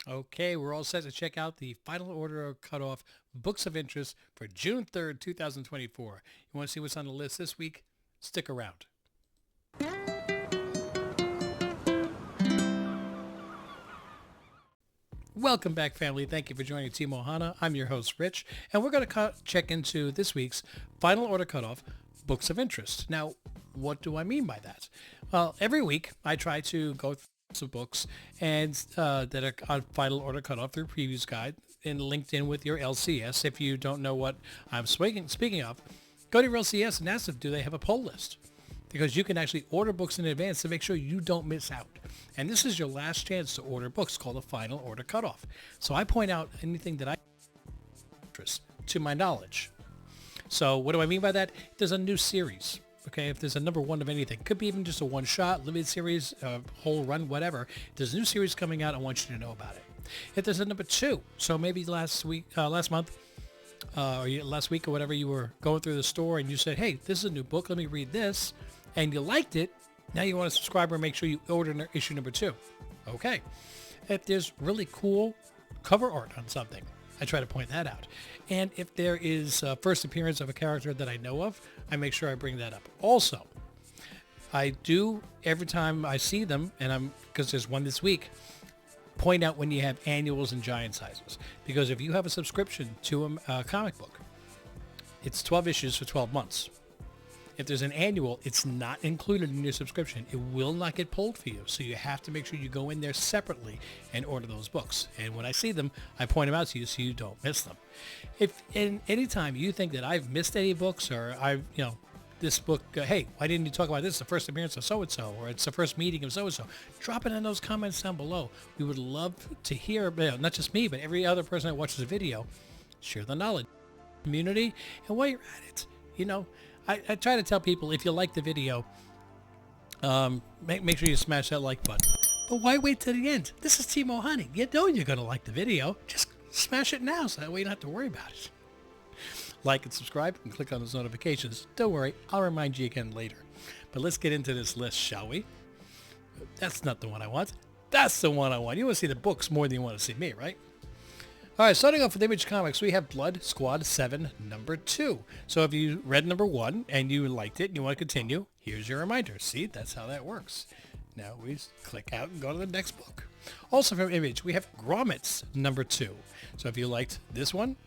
Okay, we're all set to check out the final order of cutoff books of interest for June 3rd, 2024. You want to see what's on the list this week? Stick around. Welcome back, family. Thank you for joining Team Ohana. I'm your host, Rich, and we're going to check into this week's final order cutoff books of interest. Now, what do I mean by that? Well, every week I try to go through some books and that are on final order cutoff through previews guide and linked in with your LCS. If you don't know what I'm speaking of, go to your LCS and ask them, do they have a poll list? Because you can actually order books in advance to make sure you don't miss out. And this is your last chance to order books called the final order cutoff. So I point out anything that I interest to my knowledge. So what do I mean by that? If there's a new series, okay, if there's a number one of anything, could be even just a one-shot, limited series, whole run, whatever. If there's a new series coming out, I want you to know about it. If there's a number two, so maybe last month, or last week or whatever, you were going through the store and you said, hey, this is a new book, let me read this, and you liked it, now you want to subscribe and make sure you order issue number two. Okay. If there's really cool cover art on something, I try to point that out. And if there is a first appearance of a character that I know of, I make sure I bring that up. Also, I do, every time I see them, and because there's one this week, point out when you have annuals and giant sizes. Because if you have a subscription to a comic book, it's 12 issues for 12 months. If there's an annual, it's not included in your subscription. It will not get pulled for you. So you have to make sure you go in there separately and order those books. And when I see them, I point them out to you so you don't miss them. If in any time you think that I've missed any books or this book, hey, why didn't you talk about this? The first appearance of so-and-so, or it's the first meeting of so-and-so. Drop it in those comments down below. We would love to hear, not just me, but every other person that watches the video, share the knowledge, community, and while you're at it, I try to tell people, if you like the video, make sure you smash that like button. But why wait till the end? This is Team Honey. You know you're going to like the video. Just smash it now so that way you don't have to worry about it. Like and subscribe and click on those notifications. Don't worry, I'll remind you again later. But let's get into this list, shall we? That's not the one I want. That's the one I want. You want to see the books more than you want to see me, right? All right, starting off with Image Comics, we have Blood Squad 7, number 2. So if you read number 1 and you liked it and you want to continue, here's your reminder. See, that's how that works. Now we click out and go to the next book. Also from Image, we have Grommets, number 2. So if you liked this one,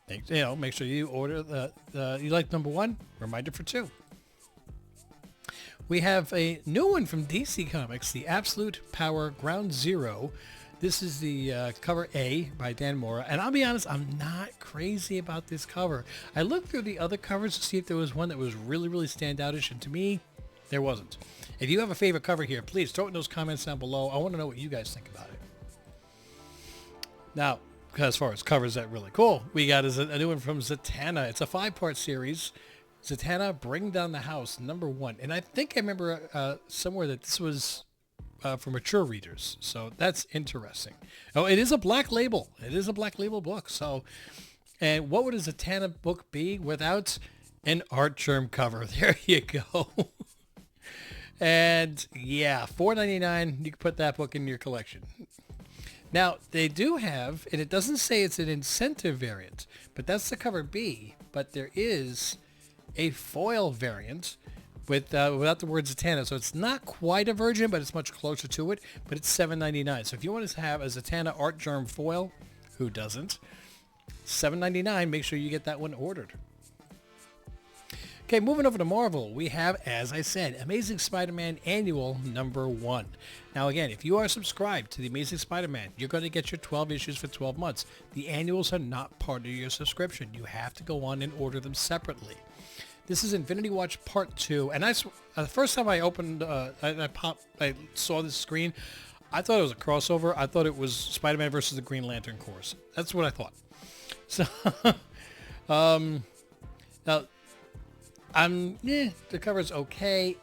make sure you order you liked number 1, reminder for 2. We have a new one from DC Comics, the Absolute Power Ground Zero. This is the cover A by Dan Mora, and I'll be honest, I'm not crazy about this cover. I looked through the other covers to see if there was one that was really, really standoutish, and to me, there wasn't. If you have a favorite cover here, please throw it in those comments down below. I want to know what you guys think about it. Now, as far as covers that really cool, we got a new one from Zatanna. It's a 5-part series. Zatanna, Bring Down the House, number 1. And I think I remember somewhere that this was for mature readers, so that's interesting. Oh, it is a black label. It is a black label book. So, and what would a Zatanna book be without an art germ cover? There you go. And yeah, $4.99. You can put that book in your collection. Now they do have, and it doesn't say it's an incentive variant, but that's the cover B. But there is a foil variant without the word Zatanna. So it's not quite a virgin, but it's much closer to it. But it's $7.99. So if you want to have a Zatanna art germ foil, who doesn't? $7.99. Make sure you get that one ordered. Okay, moving over to Marvel, we have, as I said, Amazing Spider-Man Annual number 1. Now again, if you are subscribed to the Amazing Spider-Man, you're going to get your 12 issues for 12 months. The annuals are not part of your subscription. You have to go on and order them separately. This is Infinity Watch Part 2, and the first time I opened, I saw this screen, I thought it was a crossover. I thought it was Spider-Man versus the Green Lantern Corps. That's what I thought. So, now, the cover's okay.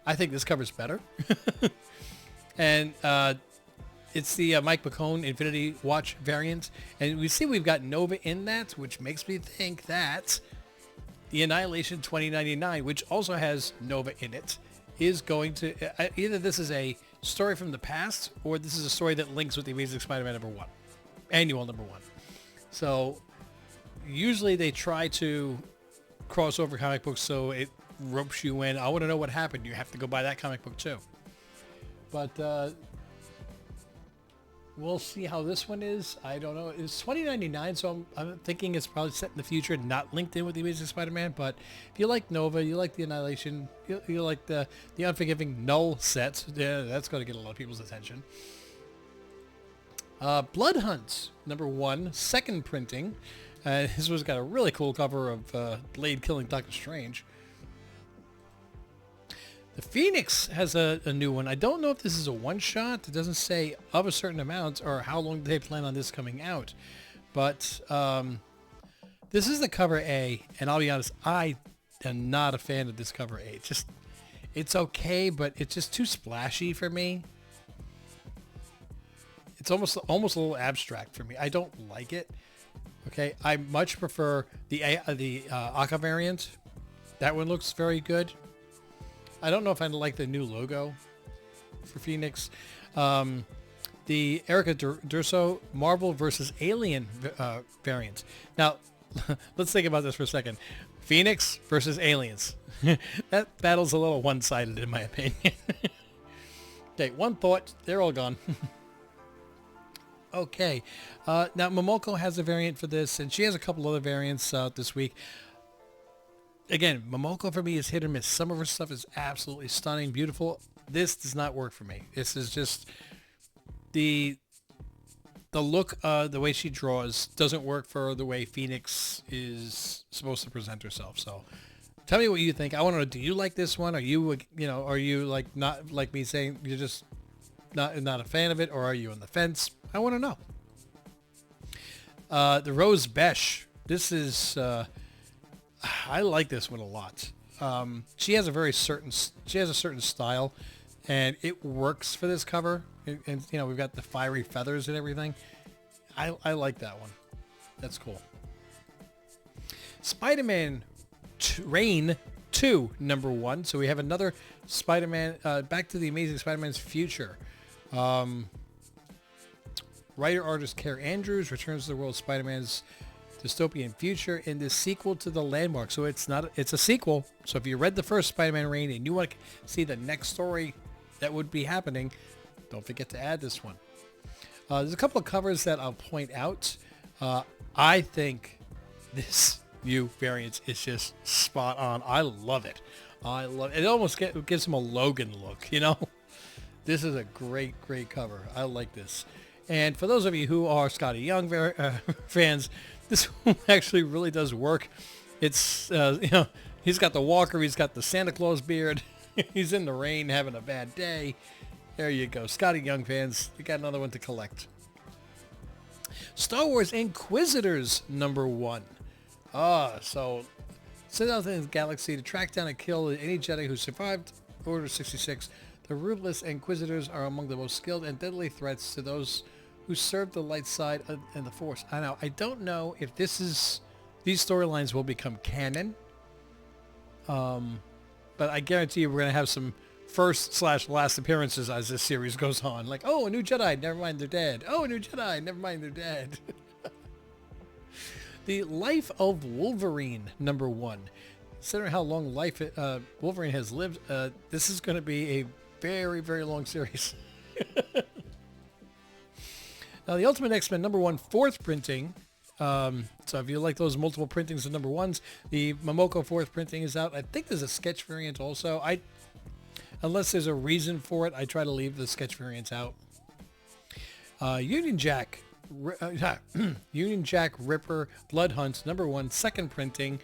I think this cover's better. And it's the Mike McCone Infinity Watch variant, and we see we've got Nova in that, which makes me think that the Annihilation 2099, which also has Nova in it, is going to either this is a story from the past, or this is a story that links with the Amazing Spider-Man #1, annual #1. So usually they try to cross over comic books so it ropes you in. I want to know what happened. You have to go buy that comic book too. But we'll see how this one is. I don't know. It's $20.99, so I'm thinking it's probably set in the future, not linked in with the Amazing Spider-Man. But if you like Nova, you like the Annihilation, you like the Unforgiving Null sets, yeah, that's going to get a lot of people's attention. Blood Hunt #1, second printing. This one's got a really cool cover of Blade killing Doctor Strange. The Phoenix has a new one. I don't know if this is a one-shot. It doesn't say of a certain amount or how long they plan on this coming out. But this is the cover A, and I'll be honest, I am not a fan of this cover A. It's okay, but it's just too splashy for me. It's almost a little abstract for me. I don't like it. Okay, I much prefer the Aka variant. That one looks very good. I don't know if I like the new logo for Phoenix. The Erica Durso Marvel versus Alien variant. Now, let's think about this for a second. Phoenix versus Aliens. That battle's a little one-sided in my opinion. Okay, one thought. They're all gone. Okay. Now, Momoko has a variant for this, and she has a couple other variants out this week. Again, Momoko for me is hit or miss. Some of her stuff is absolutely stunning, beautiful. This does not work for me. This is just the look, the way she draws doesn't work for the way Phoenix is supposed to present herself. So tell me what you think. I want to know, do you like this one? Are you like not like me saying you're just not a fan of it, or are you on the fence? I want to know. The Rose Besh. This is... I like this one a lot. She has a certain style, and it works for this cover. And we've got the fiery feathers and everything. I like that one. That's cool. Spider-Man Reign 2 #1. So we have another Spider-Man. Back to the Amazing Spider-Man's future. Writer-artist Care Andrews returns to the world of Spider-Man's dystopian future in this sequel to The Landmark. So it's a sequel. So if you read the first Spider-Man Reign and you want to see the next story that would be happening, don't forget to add this one. There's a couple of covers that I'll point out. I think this new variant is just spot on. I love it. It almost gives him a Logan look, This is a great cover. I like this. And for those of you who are Scotty Young fans, this one actually really does work. It's, he's got the walker, he's got the Santa Claus beard, he's in the rain having a bad day. There you go. Scotty Young fans, you got another one to collect. Star Wars Inquisitors #1. So sent out in the galaxy to track down and kill any Jedi who survived Order 66. The ruthless Inquisitors are among the most skilled and deadly threats to those who serve the light side and the Force. I don't know if these storylines will become canon, but I guarantee you we're going to have some first/last appearances as this series goes on. Like, oh, a new Jedi, never mind, they're dead. Oh, a new Jedi, never mind, they're dead. The Life of Wolverine #1. Considering how long Wolverine has lived, this is going to be a very, very long series. Now, the Ultimate X-Men #1 fourth printing. So if you like those multiple printings of #1s, the Momoko fourth printing is out. I think there's a sketch variant also. Unless there's a reason for it, I try to leave the sketch variants out. Union Jack Ripper Blood Hunt #1 second printing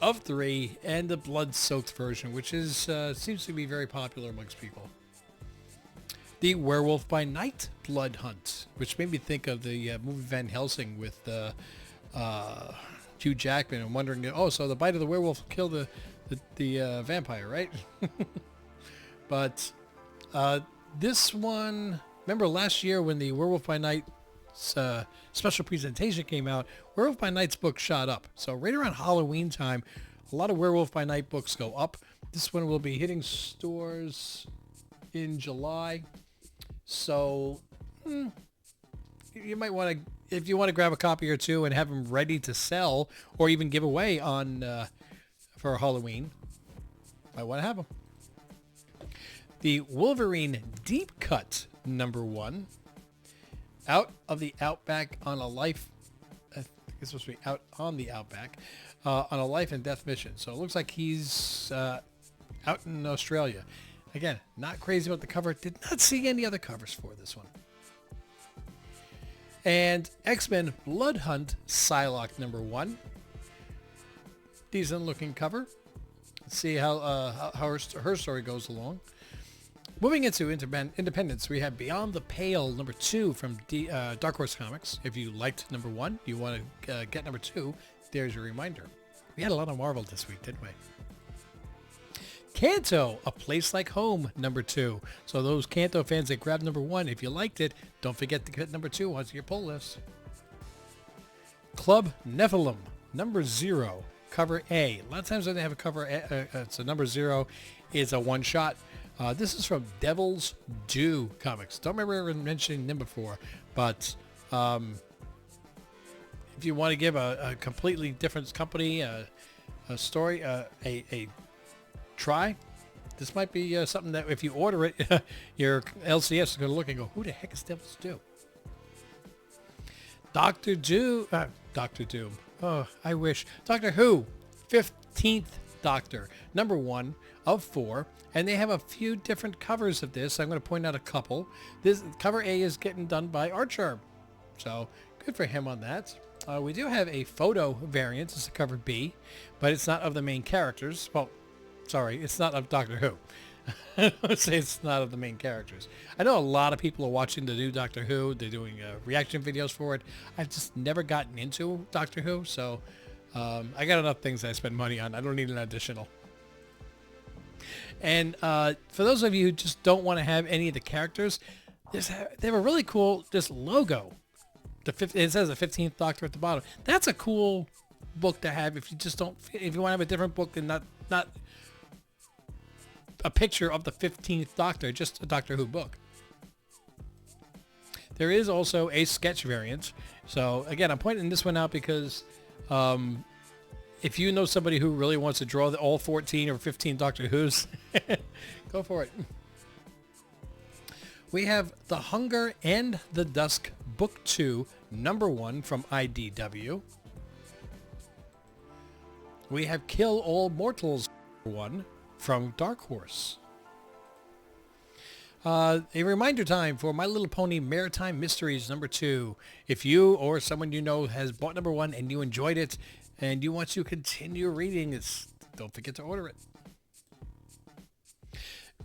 of 3, and the blood-soaked version, which is seems to be very popular amongst people. The Werewolf by Night Blood Hunt, which made me think of the movie Van Helsing with Hugh Jackman, and wondering, so the bite of the werewolf killed the vampire, right? But this one, remember last year when the Werewolf by Night special presentation came out, Werewolf by Night's book shot up. So right around Halloween time, a lot of Werewolf by Night books go up. This one will be hitting stores in July. So you might want to, if you want to grab a copy or two and have them ready to sell or even give away on for Halloween, might want to have them. The Wolverine Deep Cut #1, Out of the Outback on a Life, I think it's supposed to be Out on the Outback, on a life and death mission. So it looks like he's out in Australia. Again, not crazy about the cover. Did not see any other covers for this one. And X-Men Blood Hunt Psylocke #1. Decent looking cover. Let's see how her story goes along. Moving into Independence, we have Beyond the Pale #2 from Dark Horse Comics. If you liked #1, you want to get #2, there's your reminder. We had a lot of Marvel this week, didn't we? Kanto, A Place Like Home #2. So those Kanto fans that grabbed #1, if you liked it, don't forget to get #2 onto your pull list. Club Nephilim #0, cover A. A lot of times when they have a cover, so #0 is a one-shot. This is from Devil's Due Comics. Don't remember ever mentioning them before, but if you want to give a completely different company a story, a try, this might be something that if you order it, your LCS is going to look and go, who the heck is Devil's Due? Doctor Doom. Oh, I wish. Doctor Who, 15th Doctor, #1 of 4. And they have a few different covers of this. I'm going to point out a couple. This cover A is getting done by Archer. So good for him on that. We do have a photo variant. It's a cover B, but it's not of the main characters. Well, sorry, it's not of Doctor Who. I would say it's not of the main characters. I know a lot of people are watching the new Doctor Who. They're doing reaction videos for it. I've just never gotten into Doctor Who, so I got enough things I spend money on. I don't need an additional. And for those of you who just don't want to have any of the characters, they have a really cool logo. It says the 15th Doctor at the bottom. That's a cool book to have if you just don't. If you want to have a different book and not a picture of the 15th Doctor, just a Doctor Who book. There is also a sketch variant. So again, I'm pointing this one out because if you know somebody who really wants to draw all 14 or 15 Doctor Who's, go for it. We have The Hunger and the Dusk, Book 2, #1 from IDW. We have Kill All Mortals, #1 from Dark Horse. A reminder time for My Little Pony Maritime Mysteries #2. If you or someone you know has bought #1 and you enjoyed it, and you want to continue reading this, don't forget to order it.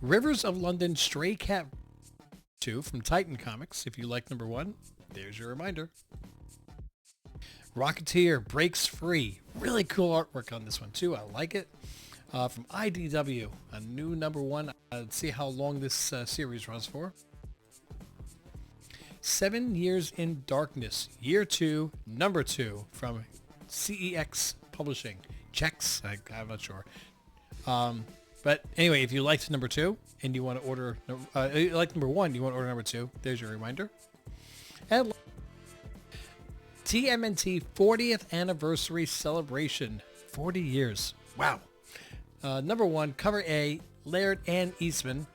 Rivers of London Stray Cat 2 from Titan Comics. If you like #1, there's your reminder. Rocketeer Breaks Free. Really cool artwork on this one too. I like it. From IDW, a new #1. Let's see how long this series runs for. 7 Years in Darkness, Year 2, #2 from CEX Publishing. Checks? I'm not sure. But anyway, if you liked #2 and you want to order, you like #1, you want to order #2, there's your reminder. And TMNT 40th Anniversary Celebration. 40 years. Wow. #1, cover A, Laird and Eastman.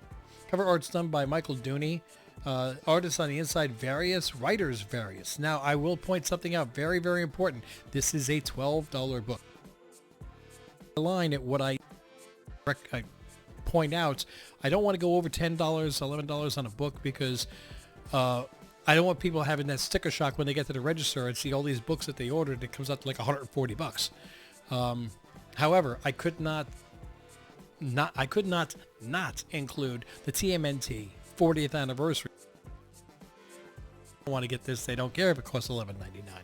Cover art's done by Michael Dooney. Artists on the inside, various. Writers, various. Now, I will point something out. Very, very important. This is a $12 book. The line at what I point out, I don't want to go over $10, $11 on a book because I don't want people having that sticker shock when they get to the register and see all these books that they ordered. It comes out to like $140. However, I could not include the TMNT 40th anniversary. I want to get this. They don't care if it costs $11.99.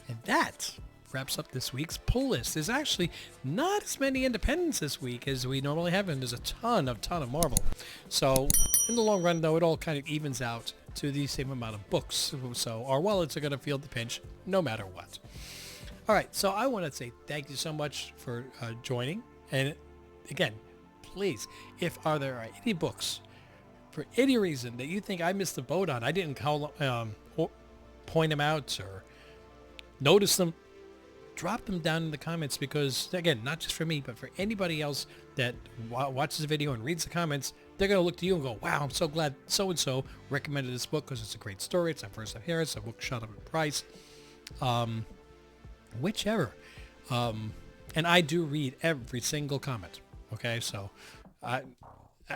And that wraps up this week's pull list. There's actually not as many independents this week as we normally have, and there's a ton of Marvel. So in the long run, though, it all kind of evens out to the same amount of books. So our wallets are going to feel the pinch no matter what. All right, so I want to say thank you so much for joining. And again, please, if there are any books for any reason that you think I missed the boat on, I didn't call, or point them out or notice them, drop them down in the comments, because again, not just for me, but for anybody else that watches the video and reads the comments, they're going to look to you and go, wow, I'm so glad so-and-so recommended this book because it's a great story. It's my first time hearing it. The book shot up in price. Whichever. And I do read every single comment. Okay, so I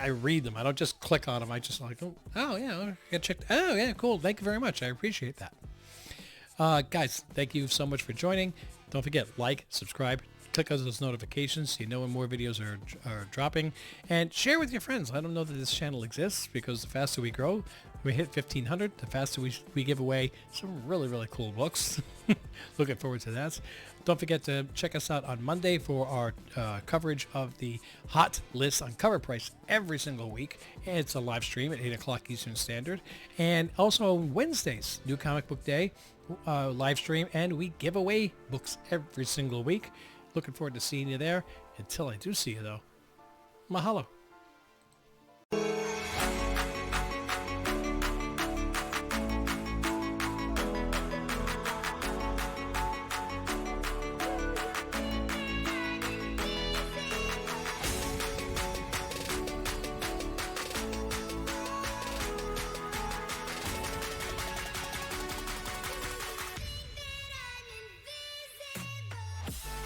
read them. I don't just click on them. I just like, oh yeah, I got checked. Oh yeah, cool. Thank you very much. I appreciate that. Guys, thank you so much for joining. Don't forget, like, subscribe, click on those notifications so you know when more videos are dropping, and share with your friends. Let them know that this channel exists, because the faster we grow, we hit 1,500, the faster we give away some really, really cool books. Looking forward to that. Don't forget to check us out on Monday for our coverage of the hot list on Cover Price every single week. And it's a live stream at 8 o'clock Eastern Standard. And also Wednesdays, New Comic Book Day, live stream, and we give away books every single week. Looking forward to seeing you there. Until I do see you, though, mahalo.